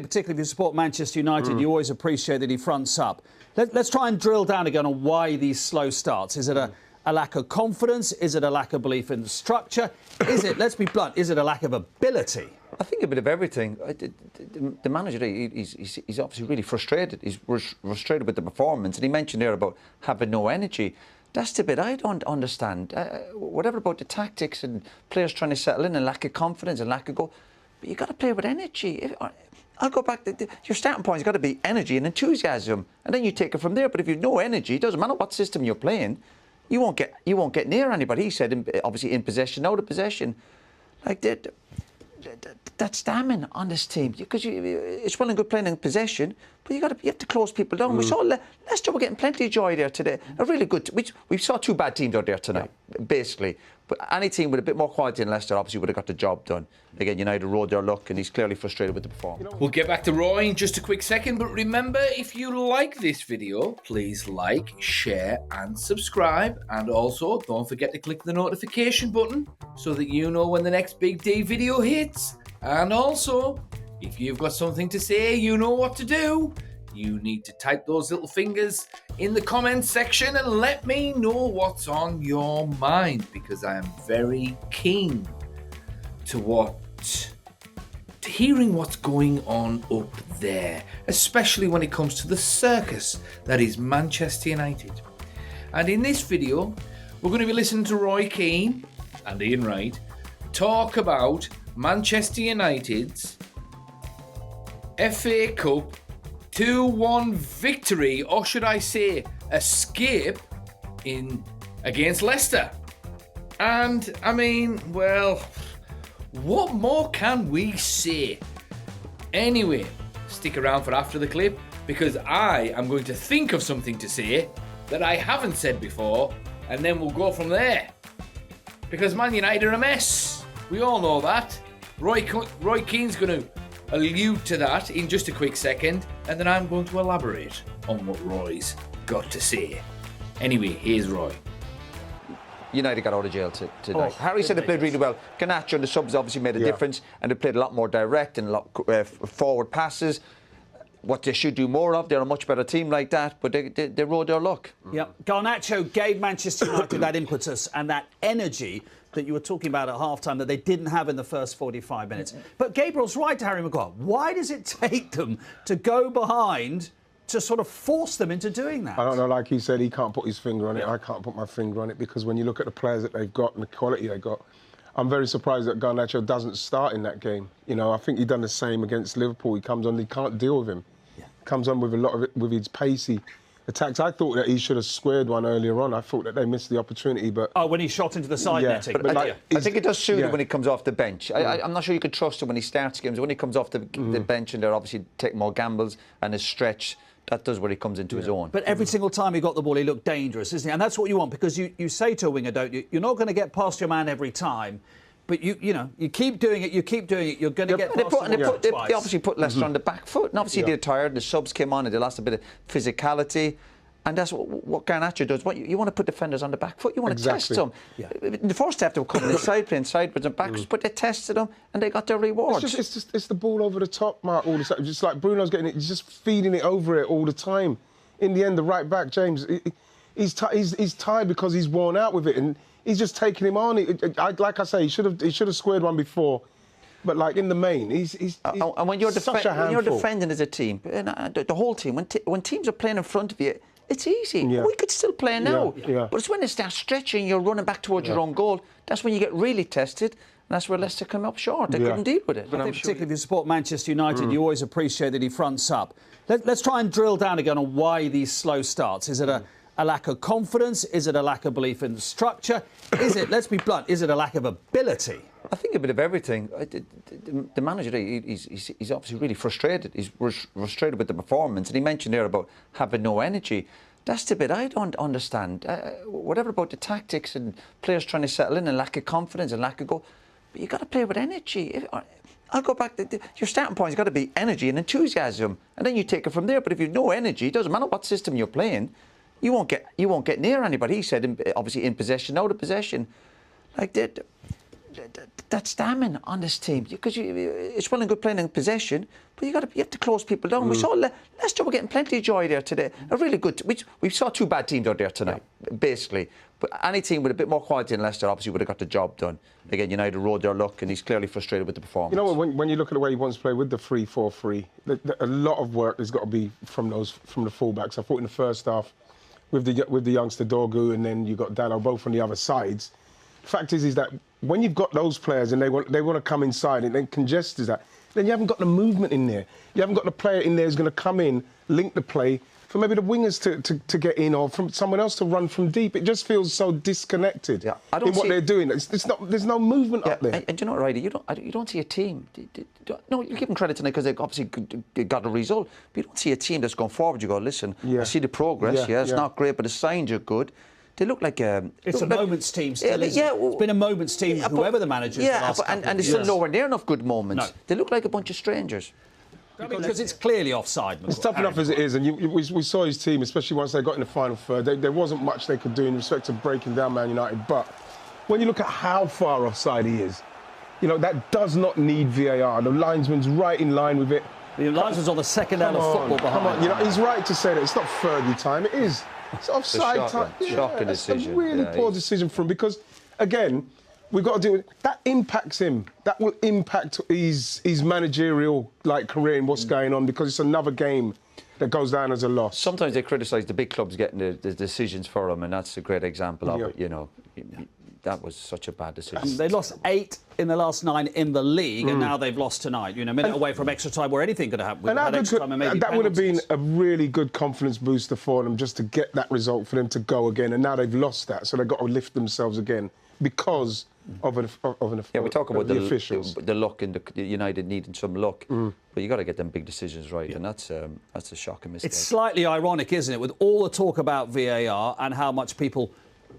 Particularly if you support Manchester United, you always appreciate that he fronts up. Let's try and drill down again on why these slow starts. Is it a lack of confidence? Is it a lack of belief in the structure? Is it, let's be blunt, is it a lack of ability? I think a bit of everything. The manager, he's obviously really frustrated. He's frustrated with the performance. And he mentioned there about having no energy. That's the bit I don't understand. Whatever about the tactics and players trying to settle in and lack of confidence and lack of goal. But you've got to play with energy. I'll go back. Your starting point's got to be energy and enthusiasm, and then you take it from there. But if you've no energy, it doesn't matter what system you're playing, you won't get near anybody. He said, obviously in possession, out of possession, like that. That's damning on this team because it's well and good playing in possession, but you have to close people down. We saw Leicester were getting plenty of joy there today. A really good. We saw two bad teams out there tonight, basically. But any team with a bit more quality than Leicester obviously would have got the job done. Again, United rode their luck, and he's clearly frustrated with the performance. We'll get back to Roy in just a quick second, but remember, if you like this video, please like, share and subscribe. And also, don't forget to click the notification button so that you know when the next Big D video hits. And also, if you've got something to say, you know what to do. You need to type those little fingers in the comments section and let me know what's on your mind, because I am very keen to hearing what's going on up there, especially when it comes to the circus that is Manchester United. And in this video, we're going to be listening to Roy Keane and Ian Wright talk about Manchester United's FA Cup 2-1 victory, or should I say escape, against Leicester. And I mean, well, what more can we say? Anyway, stick around for after the clip, because I am going to think of something to say that I haven't said before, and then we'll go from there. Because Man United are a mess. We all know that. Roy Keane's going to allude to that in just a quick second, and then I'm going to elaborate on what Roy's got to say. Anyway, here's Roy. United got out of jail tonight. Harry said they played really well. Garnacho and the subs obviously made a difference, and they played a lot more direct and a lot forward passes. What they should do more of. They're a much better team like that, but they rode their luck. Yeah, Garnacho gave Manchester United that impetus and that energy that you were talking about at half-time that they didn't have in the first 45 minutes. But Gabriel's right to Harry Maguire. Why does it take them to go behind to sort of force them into doing that? I don't know, like he said, he can't put his finger on it. I can't put my finger on it, because when you look at the players that they've got and the quality they got, I'm very surprised that Garnacho doesn't start in that game. You know, I think he done the same against Liverpool. He comes on, he can't deal with him. Comes on with a lot of it, with his pacey attacks. I thought that he should have squared one earlier on. I thought that they missed the opportunity, but... Oh, when he shot into the side netting. But I think it does suit him when he comes off the bench. I'm not sure you could trust him when he starts games. When he comes off the bench and they're obviously taking more gambles and his stretch, that does where he comes into his own. But every single time he got the ball, he looked dangerous, isn't he? And that's what you want, because you say to a winger, don't you, you're not going to get past your man every time. But you keep doing it, you're going to get past They obviously put Leicester on the back foot, and obviously they're tired, the subs came on and they lost a bit of physicality, and that's what Garnacho does. You want to put defenders on the back foot, you want to test them. In the first half they were coming inside, playing sideways and backwards, but they tested them and they got their rewards. It's the ball over the top, Mark, all the time. Just like Bruno's getting it, he's just feeding it over it all the time. In the end, the right back, James, he's tired because he's worn out with it, and he's just taking him on. Like I say, he should have squared one before, but like in the main, he's and when you're defending as a team, the whole team, when teams are playing in front of you, it's easy. We could still play now, but it's when they start stretching, you're running back towards your own goal. That's when you get really tested. And that's where Leicester come up short. They couldn't deal with it. I think particularly if you support Manchester United, you always appreciate that he fronts up. Let's try and drill down again on why these slow starts. Is it a lack of confidence? Is it a lack of belief in the structure? Is it, let's be blunt, is it a lack of ability? I think a bit of everything. The manager, he's obviously really frustrated. He's frustrated with the performance, and he mentioned there about having no energy. That's the bit I don't understand. Whatever about the tactics and players trying to settle in and lack of confidence and lack of goal, but you've got to play with energy. I'll go back. Your starting point's got to be energy and enthusiasm, and then you take it from there. But if you've no energy, it doesn't matter what system you're playing, you won't get near anybody. He said, obviously in possession, out of possession, like that. that's damning on this team, because it's well and good playing in possession, but you have to close people down. We saw Leicester were getting plenty of joy there today. A really good. We saw two bad teams out there tonight, basically. But any team with a bit more quality than Leicester obviously would have got the job done. Again, United rode their luck, and he's clearly frustrated with the performance. You know, when you look at the way he wants to play with the 3-4-3, a lot of work has got to be from the fullbacks. I thought in the first half, with the youngster Dorgu, and then you got Dalot both on the other sides. The fact is that when you've got those players and they want to come inside and then congested that, then you haven't got the movement in there. You haven't got the player in there who's going to come in, link the play, for maybe the wingers to get in, or from someone else to run from deep. It just feels so disconnected in what they're doing. It's not. There's no movement up there. And you know what, Riley? You don't see a team. No, you give them credit tonight because they obviously got a result. But you don't see a team that's going forward. You go, listen, I see the progress. It's not great, but the signs are good. They look like it's a moments team still. It's been a moments team. Whoever the manager is. And there's still nowhere near enough good moments. No. They look like a bunch of strangers. Because it's clearly offside. It's tough enough as it is, and we saw his team, especially once they got in the final third. There wasn't much they could do in respect to breaking down Man United. But when you look at how far offside he is, you know, that does not need VAR. The linesman's right in line with it. The linesman's on the second end of football behind. Come on, you know, he's right to say that it's not Fergie time. It is. It's offside time. Shocking decision. It's a really poor decision from him because, again, we've got to do it. That impacts him. That will impact his managerial career and what's going on, because it's another game that goes down as a loss. Sometimes they criticise the big clubs getting the decisions for him, and that's a great example of it. You know, that was such a bad decision. They lost 8 in the last 9 in the league, and now they've lost tonight. You know, a minute away from extra time where anything could happen. And that would have been a really good confidence booster for them, just to get that result for them to go again. And now they've lost that, so they've got to lift themselves again because of an we talk about the officials. The luck, and the United needing some luck, but you got to get them big decisions right, and that's a shocking mistake. It's slightly ironic, isn't it, with all the talk about VAR and how much people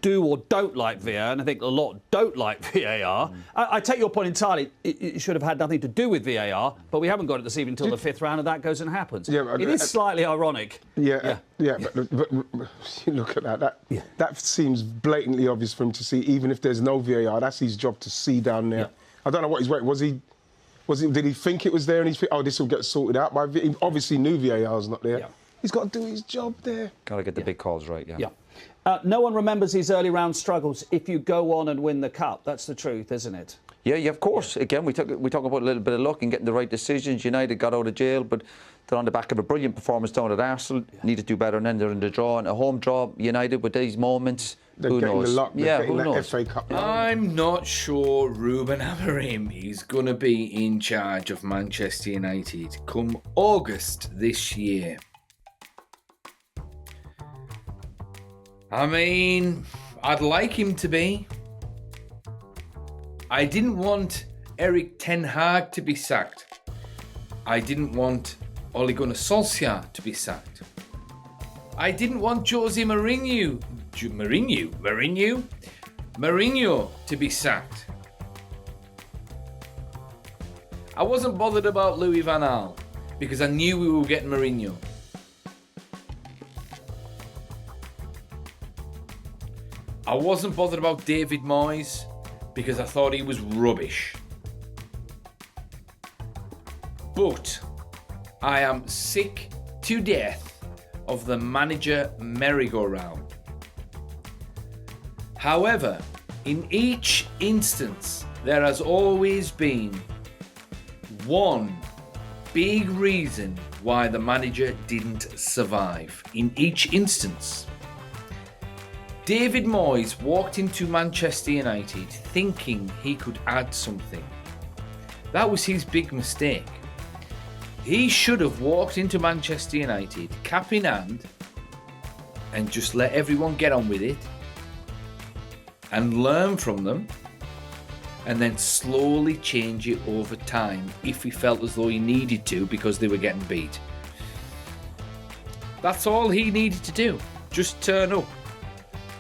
do or don't like VAR, and I think a lot don't like VAR. I take your point entirely. It should have had nothing to do with VAR, but we haven't got it this evening until the 5th round, and that goes and happens. It is slightly ironic. But you look at that. That seems blatantly obvious for him to see, even if there's no VAR. That's his job to see down there. I don't know what he's waiting. Did he think it was there, and he's think, this will get sorted out by VAR? He obviously knew VAR's not there. He's got to do his job there. Got to get the big calls right. No one remembers his early round struggles if you go on and win the cup. That's the truth, isn't it? Yeah, of course. Again, we talk about a little bit of luck and getting the right decisions. United got out of jail, but they're on the back of a brilliant performance down at Arsenal. Need to do better, and then they're in the draw. And a home draw, United, with these moments, who knows? The luck. Who knows? FA Cup. I'm not sure Ruben Amorim is going to be in charge of Manchester United come August this year. I mean, I'd like him to be. I didn't want Erik ten Hag to be sacked. I didn't want Ole Gunnar Solskjaer to be sacked. I didn't want Jose Mourinho to be sacked. I wasn't bothered about Louis van Gaal because I knew we were getting Mourinho. I wasn't bothered about David Moyes because I thought he was rubbish. But I am sick to death of the manager merry-go-round. However, in each instance, there has always been one big reason why the manager didn't survive. In each instance. David Moyes walked into Manchester United thinking he could add something. That was his big mistake. He should have walked into Manchester United, cap in hand, and just let everyone get on with it and learn from them, and then slowly change it over time if he felt as though he needed to because they were getting beat. That's all he needed to do. Just turn up.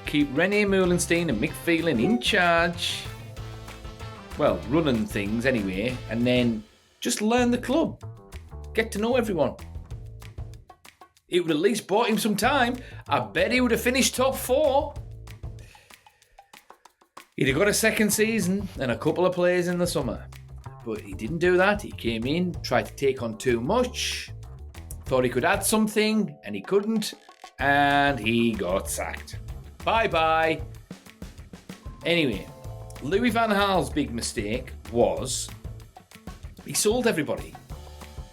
Keep René Meulenstein and Mick Phelan in charge. Well, running things anyway, and then just learn the club. Get to know everyone. It would at least bought him some time. I bet he would have finished top 4. He'd have got a second season and a couple of players in the summer. But he didn't do that. He came in, tried to take on too much, thought he could add something, and he couldn't, and he got sacked. Bye-bye. Anyway, Louis van Gaal's big mistake was he sold everybody.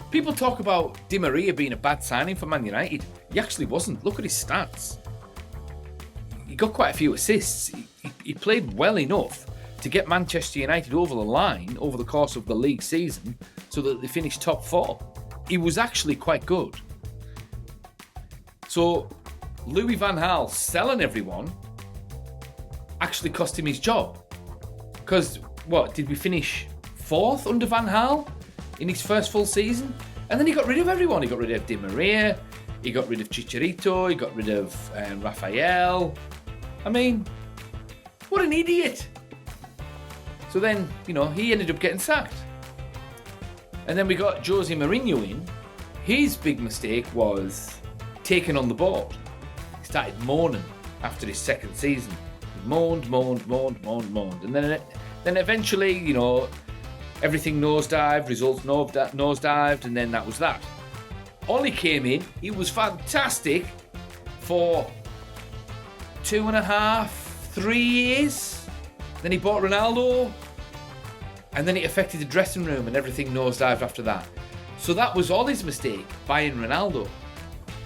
People talk about Di Maria being a bad signing for Man United. He actually wasn't. Look at his stats. He got quite a few assists. He played well enough to get Manchester United over the line over the course of the league season so that they finished top 4. He was actually quite good. So Louis van Gaal selling everyone actually cost him his job. Because, did we finish 4th under Van Gaal in his first full season? And then he got rid of everyone. He got rid of Di Maria, he got rid of Chicharito, he got rid of Rafael. I mean, what an idiot. So then, he ended up getting sacked. And then we got Jose Mourinho in. His big mistake was taking on the board. He started moaning after his second season. He moaned. And then eventually, everything nosedived, results nosedived, and then that was that. Ollie came in. He was fantastic for 2.5, 3 years. Then he bought Ronaldo. And then it affected the dressing room and everything nosedived after that. So that was Ollie's mistake, buying Ronaldo.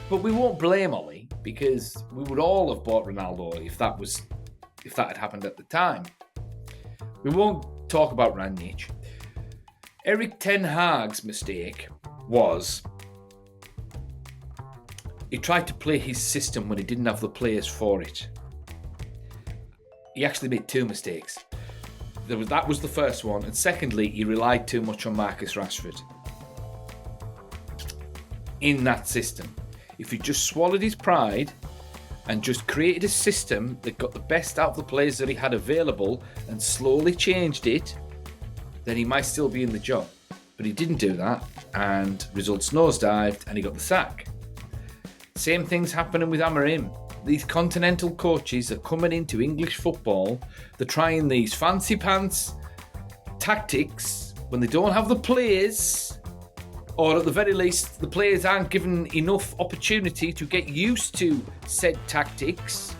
But we won't blame Ollie because we would all have bought Ronaldo if that had happened at the time. We won't talk about Rangnick. Erik ten Hag's mistake was he tried to play his system when he didn't have the players for it. He actually made 2 mistakes. That was the first one, and secondly, he relied too much on Marcus Rashford. In that system, if he just swallowed his pride and just created a system that got the best out of the players that he had available and slowly changed it, then he might still be in the job. But he didn't do that, and results nosedived, and he got the sack. Same thing's happening with Amorim. These continental coaches are coming into English football. They're trying these fancy pants tactics when they don't have the players, or at the very least, the players aren't given enough opportunity to get used to said tactics.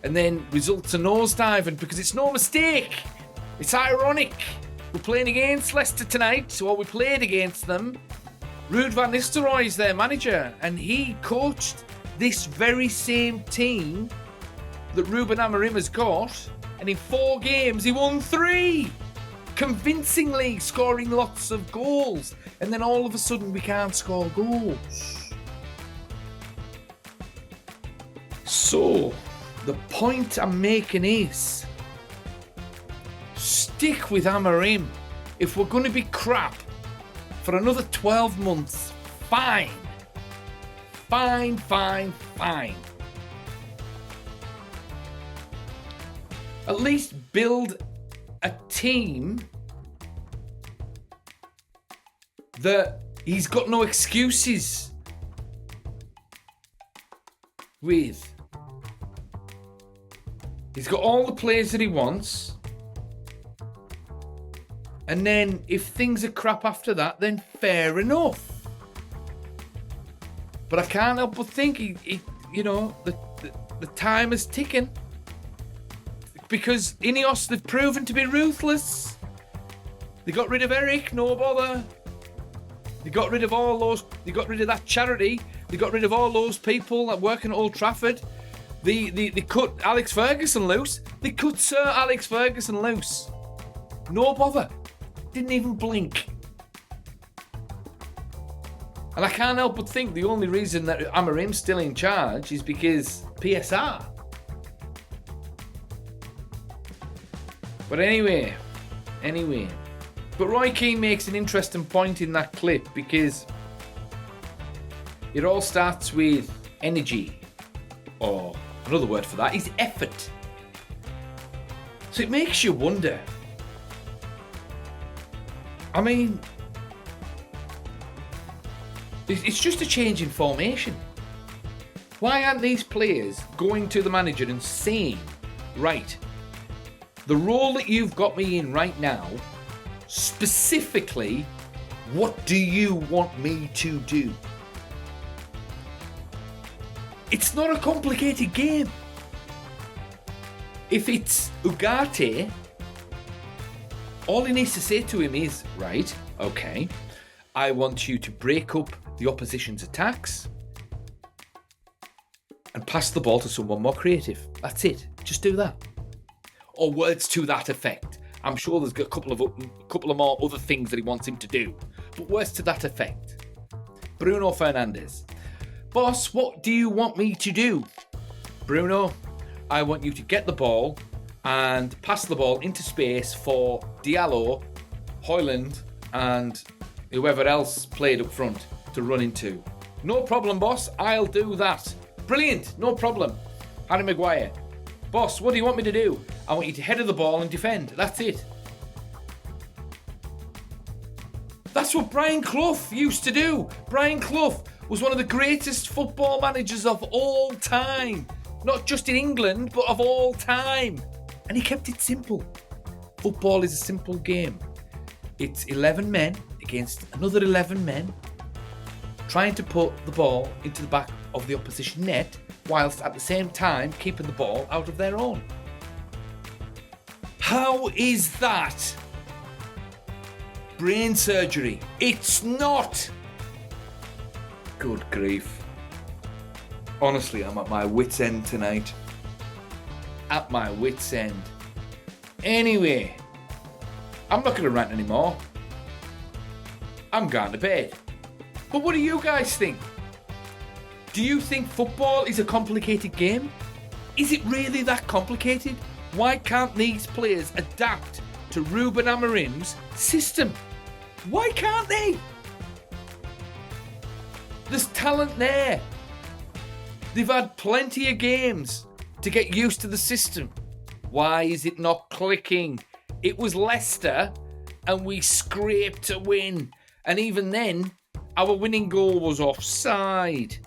And then results are nosediving because it's no mistake. It's ironic. We're playing against Leicester tonight, or we played against them. Ruud van Nistelrooy is their manager, and he coached this very same team that Ruben Amorim has got, and in 4 games he won 3, convincingly scoring lots of goals, and then all of a sudden we can't score goals. So the point I'm making is stick with Amorim. If we're going to be crap for another 12 months, fine. At least build a team that he's got no excuses with. He's got all the players that he wants. And then if things are crap after that, then fair enough. But I can't help but think, the time is ticking. Because Ineos, they've proven to be ruthless. They got rid of Eric, no bother. They got rid of all those. They got rid of that charity. They got rid of all those people that work in Old Trafford. They cut Alex Ferguson loose. They cut Sir Alex Ferguson loose. No bother. Didn't even blink. And I can't help but think the only reason that Amorim's still in charge is because PSR. But anyway. But Roy Keane makes an interesting point in that clip because it all starts with energy, or another word for that is effort. So it makes you wonder. I mean, it's just a change in formation. Why aren't these players going to the manager and saying, right, The role that you've got me in right now, specifically, what do you want me to do? It's not a complicated game. If it's Ugarte, all he needs to say to him is, right, okay, I want you to break up the opposition's attacks and pass the ball to someone more creative. That's it. Just do that. Or words to that effect. I'm sure there's a couple of more other things that he wants him to do. But words to that effect. Bruno Fernandes. Boss, what do you want me to do? Bruno, I want you to get the ball and pass the ball into space for Diallo, Højlund, and whoever else played up front to run into. No problem, boss. I'll do that. Brilliant. No problem. Harry Maguire. Boss, what do you want me to do? I want you to header the ball and defend. That's it. That's what Brian Clough used to do. Brian Clough was one of the greatest football managers of all time. Not just in England, but of all time. And he kept it simple. Football is a simple game. It's 11 men against another 11 men trying to put the ball into the back of the opposition net whilst at the same time keeping the ball out of their own. How is that brain surgery? It's not. Good grief. Honestly, I'm at my wit's end tonight. At my wit's end. Anyway, I'm not going to rant anymore. I'm going to bed. But what do you guys think? Do you think football is a complicated game? Is it really that complicated? Why can't these players adapt to Ruben Amorim's system? Why can't they? There's talent there. They've had plenty of games to get used to the system. Why is it not clicking? It was Leicester and we scraped a win. And even then, our winning goal was offside.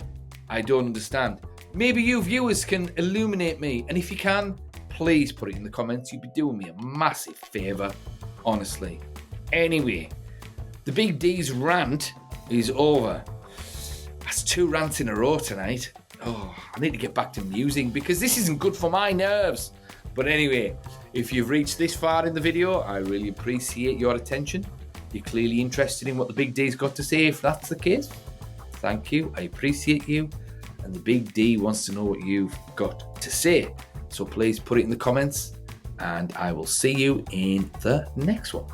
I don't understand. Maybe you viewers can illuminate me. And if you can, please put it in the comments. You'd be doing me a massive favour. Honestly. Anyway, the Big D's rant is over. That's 2 rants in a row tonight. Oh, I need to get back to musing because this isn't good for my nerves. But anyway, if you've reached this far in the video, I really appreciate your attention. You're clearly interested in what the Big D's got to say. If that's the case, thank you. I appreciate you. And the Big D wants to know what you've got to say. So please put it in the comments and I will see you in the next one.